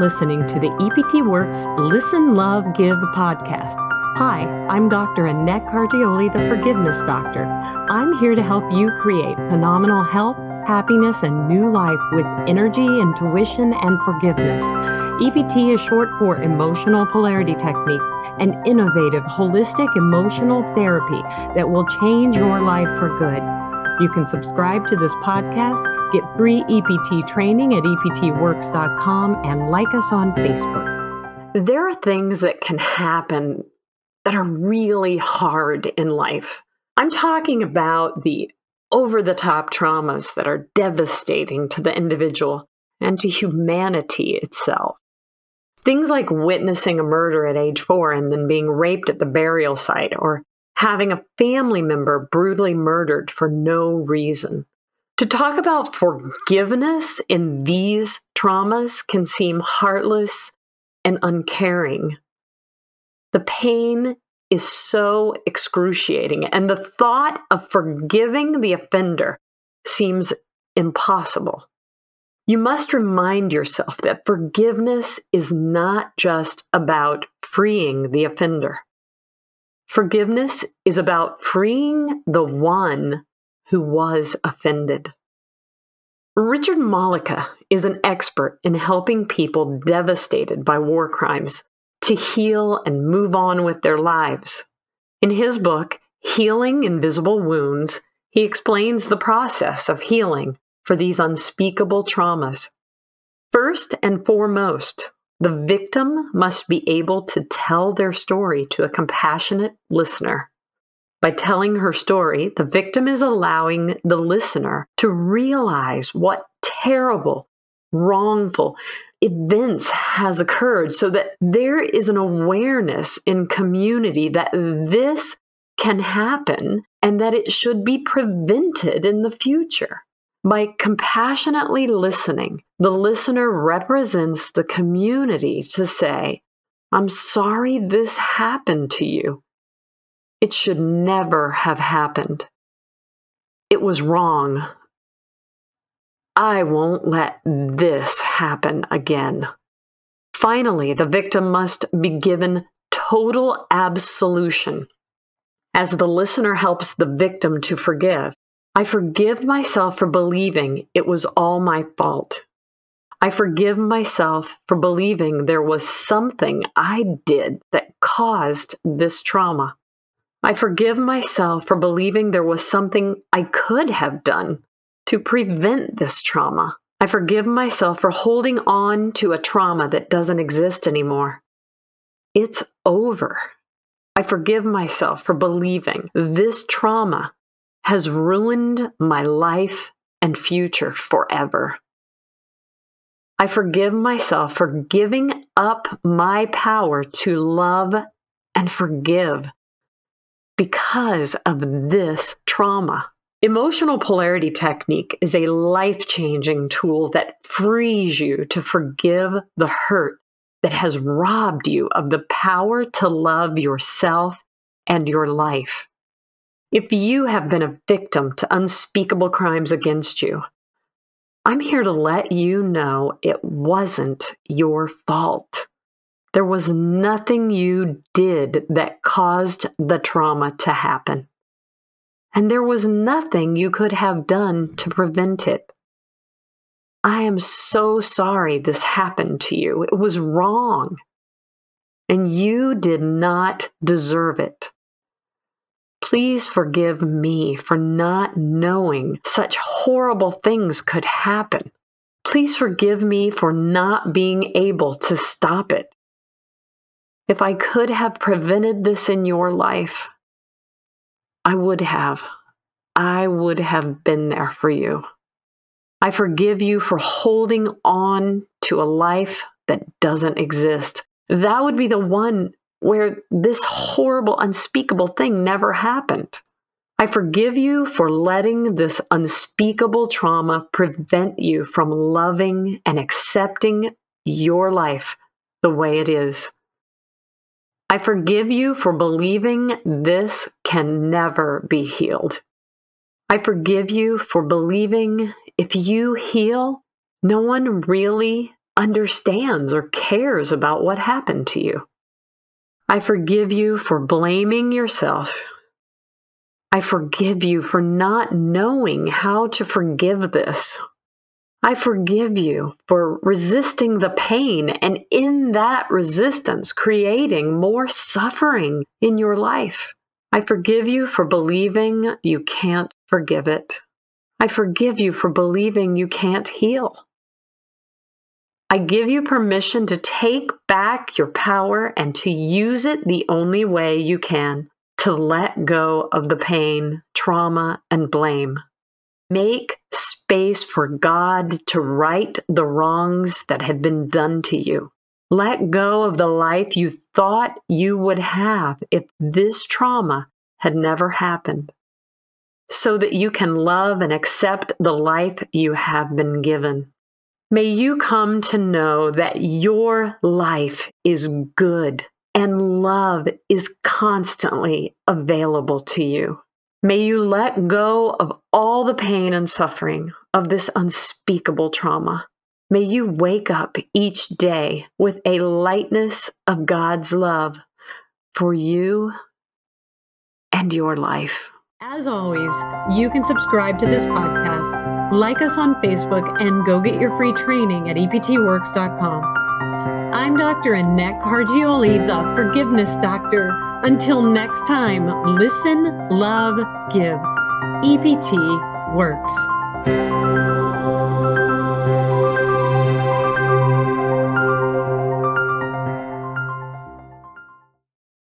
listening to the EPT Works Listen, Love, Give podcast. Hi, I'm Dr. Annette Cargioli, the Forgiveness Doctor. I'm here to help you create phenomenal health, happiness, and new life with energy, intuition, and forgiveness. EPT is short for Emotional Polarity Technique, an innovative, holistic emotional therapy that will change your life for good. You can subscribe to this podcast, get free EPT training at eptworks.com, and like us on Facebook. There are things that can happen that are really hard in life. I'm talking about the over-the-top traumas that are devastating to the individual and to humanity itself. Things like witnessing a murder at age 4 and then being raped at the burial site, or having a family member brutally murdered for no reason. To talk about forgiveness in these traumas can seem heartless and uncaring. The pain is so excruciating, and the thought of forgiving the offender seems impossible. You must remind yourself that forgiveness is not just about freeing the offender. Forgiveness is about freeing the one who was offended. Richard Malika is an expert in helping people devastated by war crimes to heal and move on with their lives. In his book, Healing Invisible Wounds, he explains the process of healing for these unspeakable traumas. First and foremost, the victim must be able to tell their story to a compassionate listener. By telling her story, the victim is allowing the listener to realize what terrible, wrongful events has occurred, so that there is an awareness in community that this can happen and that it should be prevented in the future. By compassionately listening, the listener represents the community to say, "I'm sorry this happened to you. It should never have happened. It was wrong. I won't let this happen again." Finally, the victim must be given total absolution as the listener helps the victim to forgive. "I forgive myself for believing it was all my fault. I forgive myself for believing there was something I did that caused this trauma. I forgive myself for believing there was something I could have done to prevent this trauma. I forgive myself for holding on to a trauma that doesn't exist anymore. It's over. I forgive myself for believing this trauma has ruined my life and future forever. I forgive myself for giving up my power to love and forgive because of this trauma." Emotional Polarity Technique is a life-changing tool that frees you to forgive the hurt that has robbed you of the power to love yourself and your life. If you have been a victim to unspeakable crimes against you, I'm here to let you know it wasn't your fault. There was nothing you did that caused the trauma to happen. And there was nothing you could have done to prevent it. I am so sorry this happened to you. It was wrong. And you did not deserve it. Please forgive me for not knowing such horrible things could happen. Please forgive me for not being able to stop it. If I could have prevented this in your life, I would have. I would have been there for you. I forgive you for holding on to a life that doesn't exist. That would be the one where this horrible, unspeakable thing never happened. I forgive you for letting this unspeakable trauma prevent you from loving and accepting your life the way it is. I forgive you for believing this can never be healed. I forgive you for believing if you heal, no one really understands or cares about what happened to you. I forgive you for blaming yourself. I forgive you for not knowing how to forgive this. I forgive you for resisting the pain and in that resistance creating more suffering in your life. I forgive you for believing you can't forgive it. I forgive you for believing you can't heal. I give you permission to take back your power and to use it the only way you can, to let go of the pain, trauma, and blame. Make space for God to right the wrongs that have been done to you. Let go of the life you thought you would have if this trauma had never happened, so that you can love and accept the life you have been given. May you come to know that your life is good and love is constantly available to you. May you let go of all the pain and suffering of this unspeakable trauma. May you wake up each day with a lightness of God's love for you and your life. As always, you can subscribe to this podcast, like us on Facebook, and go get your free training at eptworks.com. I'm Dr. Annette Cargioli, the Forgiveness Doctor. Until next time, listen, love, give. EPT works.